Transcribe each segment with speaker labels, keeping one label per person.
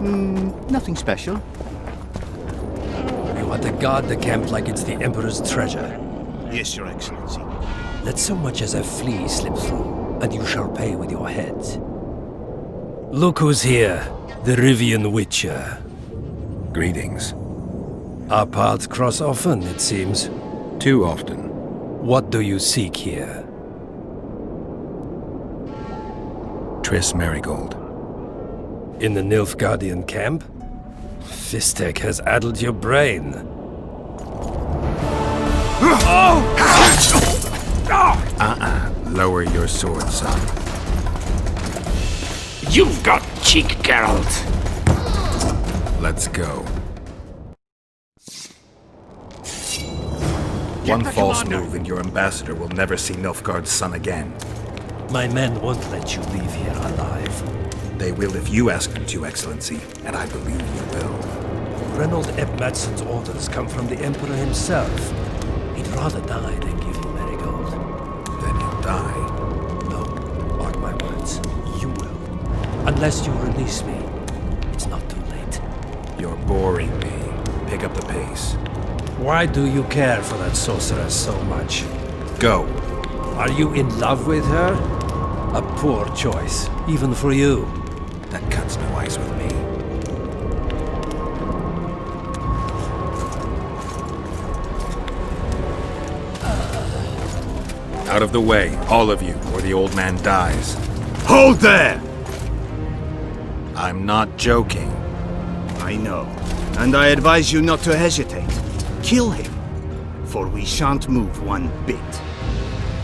Speaker 1: Nothing special.
Speaker 2: You want to guard the camp like it's the Emperor's treasure.
Speaker 3: Yes, Your Excellency.
Speaker 2: Let so much as a flea slip through, and you shall pay with your head. Look who's here, the Rivian Witcher.
Speaker 4: Greetings.
Speaker 2: Our paths cross often, it seems.
Speaker 4: Too often.
Speaker 2: What do you seek here?
Speaker 4: Triss Marigold.
Speaker 2: In the Nilfgaardian camp? Fistek has addled your brain.
Speaker 4: Lower your sword, son.
Speaker 5: You've got cheek, Geralt.
Speaker 4: Let's go. One false move and your ambassador will never see Nilfgaard's son again.
Speaker 2: My men won't let you leave here alive.
Speaker 4: They will if you ask them to, Excellency, and I believe you will.
Speaker 2: Reynold Eb Madsen's orders come from the Emperor himself. He'd rather die than give you Marigold.
Speaker 4: Then he'll die.
Speaker 2: No, mark my words. You will. Unless you release me. It's not too late.
Speaker 4: You're boring me. Pick up the pace.
Speaker 2: Why do you care for that sorceress so much?
Speaker 4: Go.
Speaker 2: Are you in love with her? A poor choice, even for you.
Speaker 4: That cuts no ice with me. Out of the way, all of you, or the old man dies.
Speaker 3: Hold there!
Speaker 4: I'm not joking.
Speaker 3: I know, and I advise you not to hesitate. Kill him, for we shan't move one bit.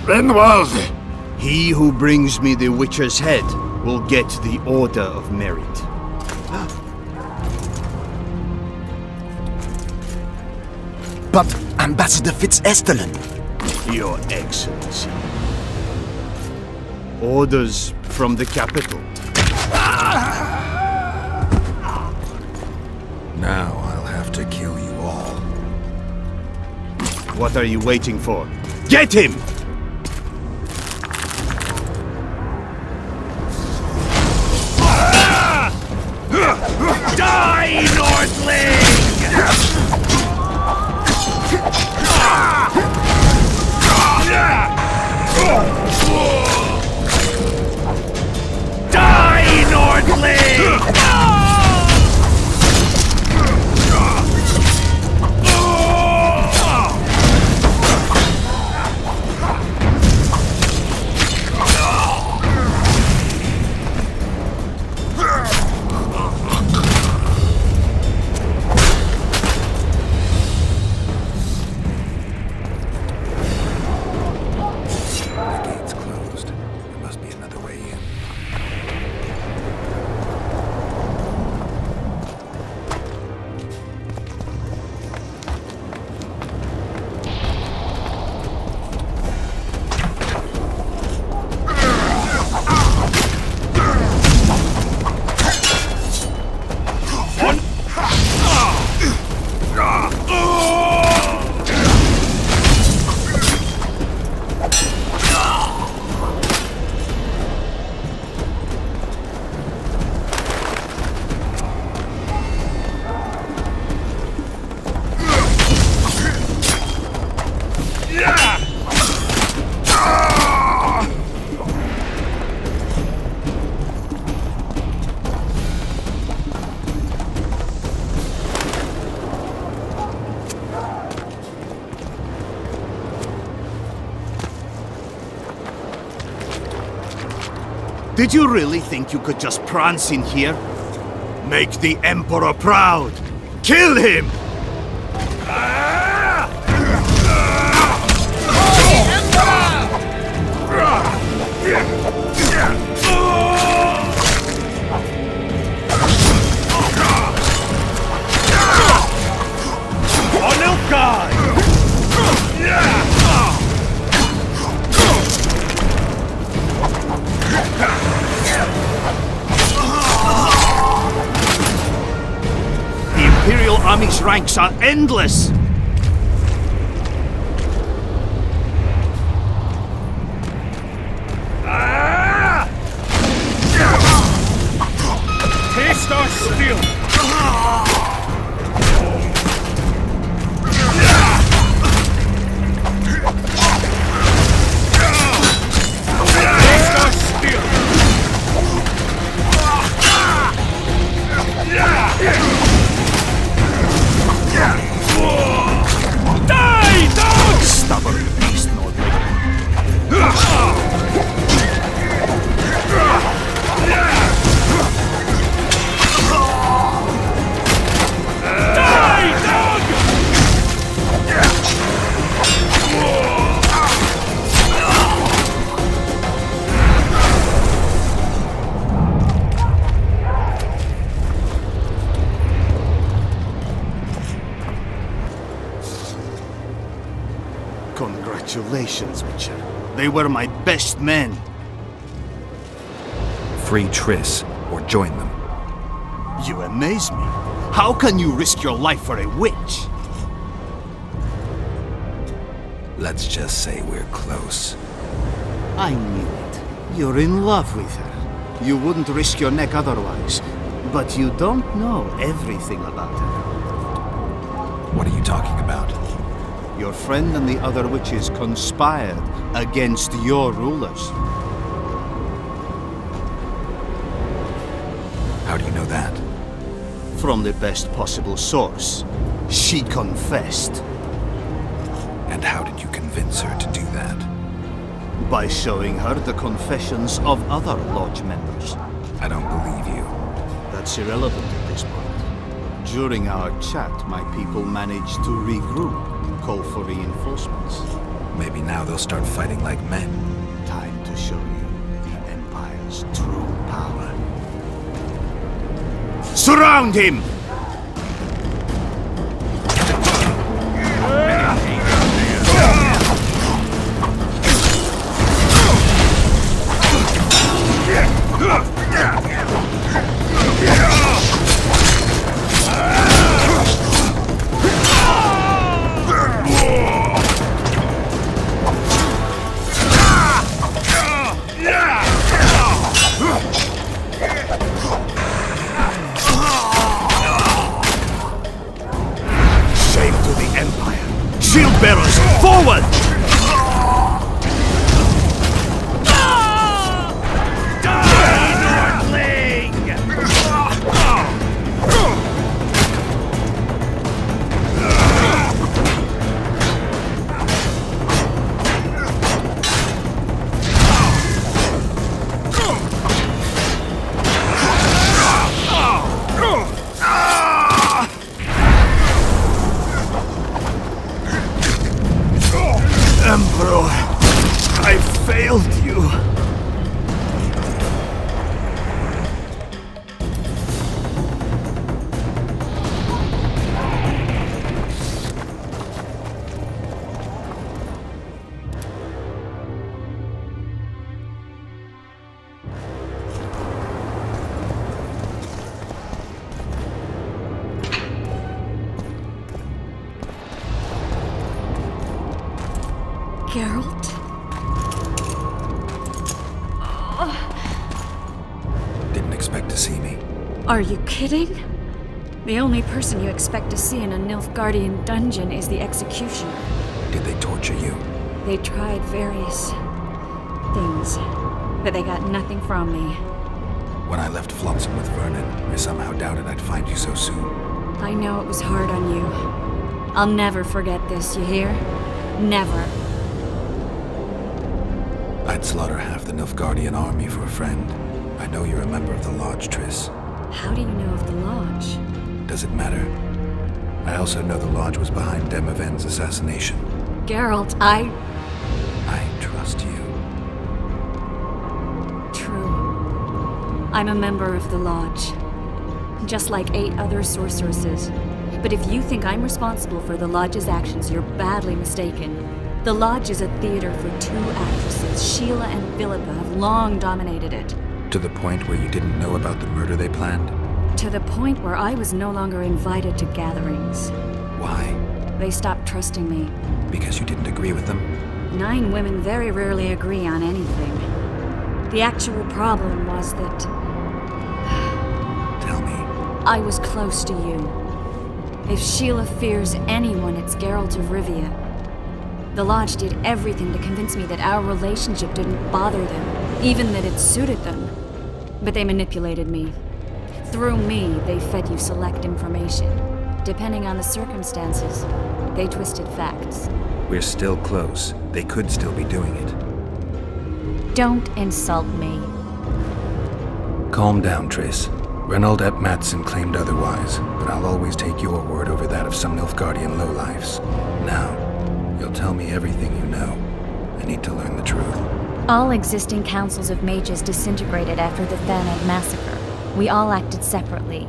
Speaker 5: Renwald!
Speaker 3: He who brings me the Witcher's head will get the Order of Merit.
Speaker 6: But Ambassador Fitz-Estellen...
Speaker 3: Your Excellency. Orders from the capital.
Speaker 4: Now I'll have to kill you all.
Speaker 3: What are you waiting for? Get him!
Speaker 5: Die, Northling! Die, Northling!
Speaker 4: The gate's closed. There must be another way in.
Speaker 3: Did you really think you could just prance in here? Make the Emperor proud! Kill him! On Nilfgaard! The Imperial Army's ranks are endless! Taste our steel! Congratulations, Witcher. They were my best men.
Speaker 4: Free Triss, or join them.
Speaker 3: You amaze me. How can you risk your life for a witch?
Speaker 4: Let's just say we're close.
Speaker 3: I knew it. You're in love with her. You wouldn't risk your neck otherwise. But you don't know everything about her.
Speaker 4: What are you talking about?
Speaker 3: Your friend and the other witches conspired against your rulers.
Speaker 4: How do you know that?
Speaker 3: From the best possible source. She confessed.
Speaker 4: And how did you convince her to do that?
Speaker 3: By showing her the confessions of other lodge members.
Speaker 4: I don't believe you.
Speaker 3: That's irrelevant at this point. During our chat, my people managed to regroup, call for reinforcements.
Speaker 4: Maybe now they'll start fighting like men.
Speaker 3: Time to show you the Empire's true power. Surround him! Shield bearers, forward! Emperor, I failed you.
Speaker 1: Geralt?
Speaker 4: Didn't expect to see me.
Speaker 1: Are you kidding? The only person you expect to see in a Nilfgaardian dungeon is the executioner.
Speaker 4: Did they torture you?
Speaker 1: They tried various things, but they got nothing from me.
Speaker 4: When I left Flotsam with Vernon, I somehow doubted I'd find you so soon.
Speaker 1: I know it was hard on you. I'll never forget this, you hear? Never.
Speaker 4: I'd slaughter half the Nilfgaardian army for a friend. I know you're a member of the Lodge, Triss.
Speaker 1: How do you know of the Lodge?
Speaker 4: Does it matter? I also know the Lodge was behind Demaven's assassination.
Speaker 1: Geralt,
Speaker 4: I trust you.
Speaker 1: True. I'm a member of the Lodge. Just like 8 other sorceresses. But if you think I'm responsible for the Lodge's actions, you're badly mistaken. The Lodge is a theater for 2 actresses. Sheila and Philippa have long dominated it.
Speaker 4: To the point where you didn't know about the murder they planned?
Speaker 1: To the point where I was no longer invited to gatherings.
Speaker 4: Why?
Speaker 1: They stopped trusting me.
Speaker 4: Because you didn't agree with them?
Speaker 1: 9 women very rarely agree on anything. The actual problem was that
Speaker 4: Tell me.
Speaker 1: I was close to you. If Sheila fears anyone, it's Geralt of Rivia. The Lodge did everything to convince me that our relationship didn't bother them, even that it suited them. But they manipulated me. Through me, they fed you select information. Depending on the circumstances, they twisted facts.
Speaker 4: We're still close. They could still be doing it.
Speaker 1: Don't insult me.
Speaker 2: Calm down, Triss. Reynold Ep Matson claimed otherwise, but I'll always take your word over that of some Nilfgaardian lowlifes. Now, you'll tell me everything you know. I need to learn the truth.
Speaker 1: All existing councils of mages disintegrated after the Thanad massacre. We all acted separately.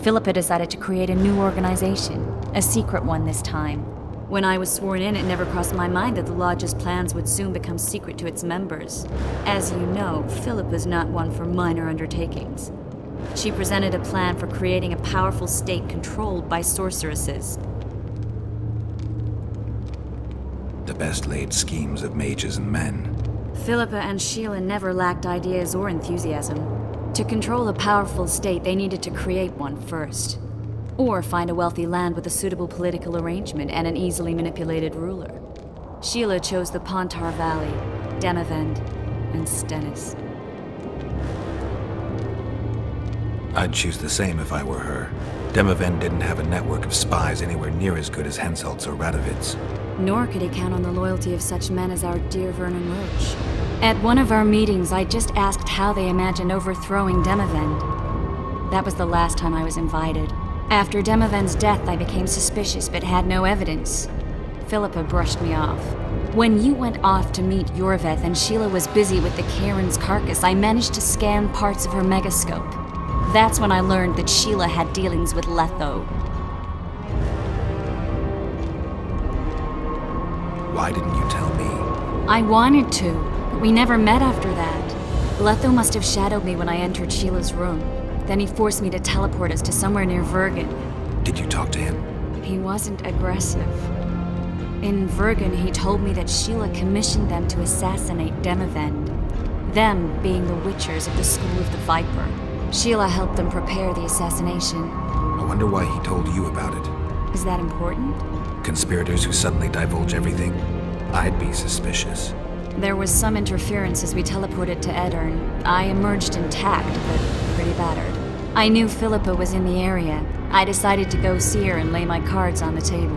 Speaker 1: Philippa decided to create a new organization, a secret one this time. When I was sworn in, it never crossed my mind that the Lodge's plans would soon become secret to its members. As you know, Philippa's not one for minor undertakings. She presented a plan for creating a powerful state controlled by sorceresses.
Speaker 2: The best laid schemes of mages and men.
Speaker 1: Philippa and Sheila never lacked ideas or enthusiasm. To control a powerful state, they needed to create one first. Or find a wealthy land with a suitable political arrangement and an easily manipulated ruler. Sheila chose the Pontar Valley, Demavend, and Stennis.
Speaker 2: I'd choose the same if I were her. Demavend didn't have a network of spies anywhere near as good as Henselt's or Radovid's.
Speaker 1: Nor could he count on the loyalty of such men as our dear Vernon Roche. At one of our meetings, I just asked how they imagined overthrowing Demavend. That was the last time I was invited. After Demavend's death, I became suspicious but had no evidence. Philippa brushed me off. When you went off to meet Yorveth and Sheila was busy with the Karen's carcass, I managed to scan parts of her megascope. That's when I learned that Sheila had dealings with Letho.
Speaker 2: Why didn't you tell me?
Speaker 1: I wanted to, but we never met after that. Letho must have shadowed me when I entered Sheila's room. Then he forced me to teleport us to somewhere near Vergen.
Speaker 2: Did you talk to him?
Speaker 1: He wasn't aggressive. In Vergen, he told me that Sheila commissioned them to assassinate Demavend. Them being the Witchers of the School of the Viper. Sheila helped them prepare the assassination.
Speaker 2: I wonder why he told you about it.
Speaker 1: Is that important?
Speaker 2: Conspirators who suddenly divulge everything? I'd be suspicious.
Speaker 1: There was some interference as we teleported to Edern. I emerged intact, but pretty battered. I knew Philippa was in the area. I decided to go see her and lay my cards on the table.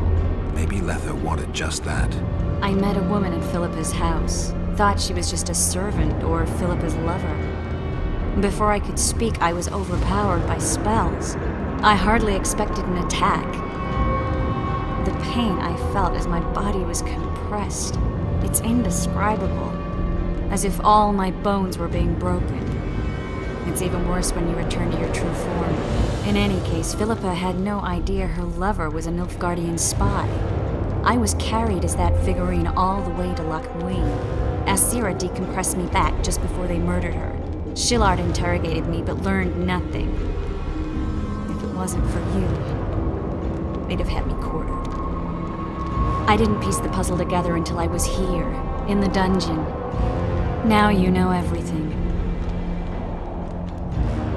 Speaker 2: Maybe Letho wanted just that.
Speaker 1: I met a woman at Philippa's house. Thought she was just a servant or Philippa's lover. Before I could speak, I was overpowered by spells. I hardly expected an attack. The pain I felt as my body was compressed. It's indescribable. As if all my bones were being broken. It's even worse when you return to your true form. In any case, Philippa had no idea her lover was a Nilfgaardian spy. I was carried as that figurine all the way to Loch Muin. Asira decompressed me back just before they murdered her. Shillard interrogated me but learned nothing. If it wasn't for you, they'd have had me quartered. I didn't piece the puzzle together until I was here, in the dungeon. Now you know everything.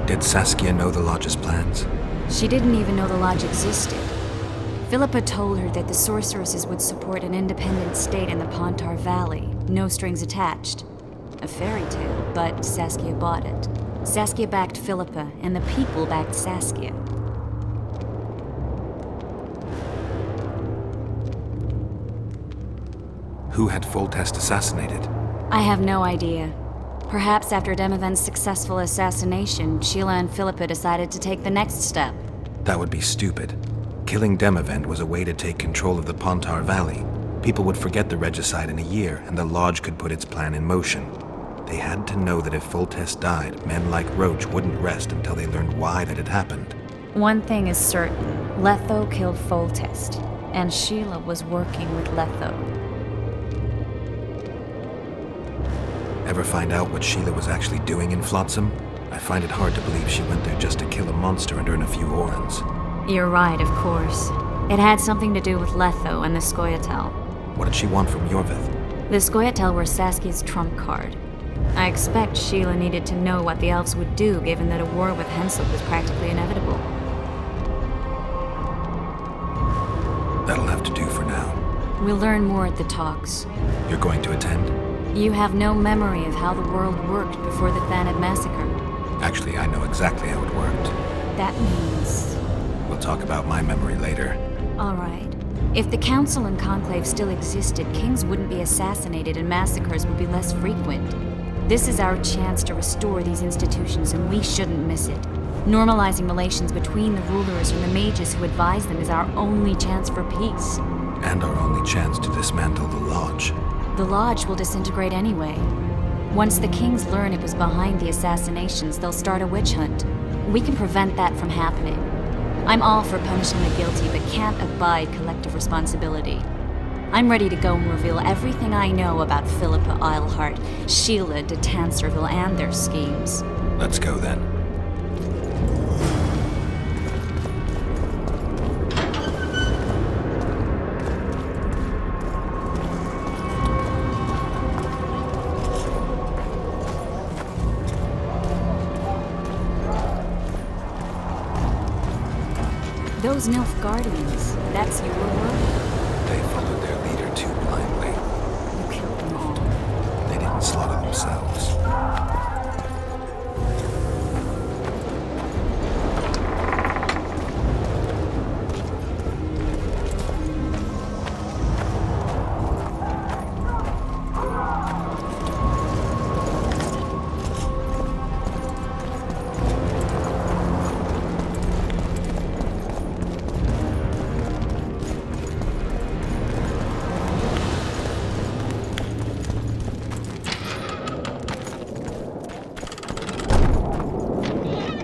Speaker 2: Did Saskia know the Lodge's plans?
Speaker 1: She didn't even know the Lodge existed. Philippa told her that the sorceresses would support an independent state in the Pontar Valley, no strings attached. A fairy tale, but Saskia bought it. Saskia backed Philippa, and the people backed Saskia.
Speaker 2: Who had Foltest assassinated?
Speaker 1: I have no idea. Perhaps after Demavend's successful assassination, Sheila and Philippa decided to take the next step.
Speaker 2: That would be stupid. Killing Demavend was a way to take control of the Pontar Valley. People would forget the regicide in a year, and the Lodge could put its plan in motion. They had to know that if Foltest died, men like Roach wouldn't rest until they learned why that had happened.
Speaker 1: One thing is certain. Letho killed Foltest, and Sheila was working with Letho.
Speaker 2: Ever find out what Sheila was actually doing in Flotsam? I find it hard to believe she went there just to kill a monster and earn a few orans.
Speaker 1: You're right, of course. It had something to do with Letho and the Scoia'tael.
Speaker 2: What did she want from Yorveth?
Speaker 1: The Scoia'tael were Saskia's trump card. I expect Sheila needed to know what the elves would do, given that a war with Henselt was practically inevitable.
Speaker 2: That'll have to do for now.
Speaker 1: We'll learn more at the talks.
Speaker 2: You're going to attend?
Speaker 1: You have no memory of how the world worked before the Thanid massacre.
Speaker 2: Actually, I know exactly how it worked.
Speaker 1: That means...
Speaker 2: We'll talk about my memory later.
Speaker 1: All right. If the Council and Conclave still existed, kings wouldn't be assassinated and massacres would be less frequent. This is our chance to restore these institutions, and we shouldn't miss it. Normalizing relations between the rulers and the mages who advise them is our only chance for peace.
Speaker 2: And our only chance to dismantle the Lodge.
Speaker 1: The Lodge will disintegrate anyway. Once the kings learn it was behind the assassinations, they'll start a witch hunt. We can prevent that from happening. I'm all for punishing the guilty, but can't abide collective responsibility. I'm ready to go and reveal everything I know about Philippa Eilhart, Sheila de Tanserville, and their schemes.
Speaker 2: Let's go then.
Speaker 1: Those Nilfgaardians, that's your work?
Speaker 2: They followed their leader too blindly.
Speaker 1: You killed them all.
Speaker 2: They didn't slaughter themselves.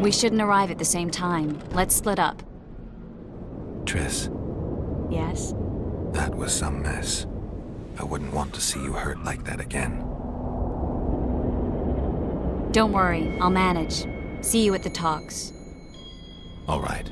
Speaker 1: We shouldn't arrive at the same time. Let's split up.
Speaker 2: Triss,
Speaker 1: Yes?
Speaker 2: that was some mess. I wouldn't want to see you hurt like that again.
Speaker 1: Don't worry, I'll manage. See you at the talks.
Speaker 2: All right.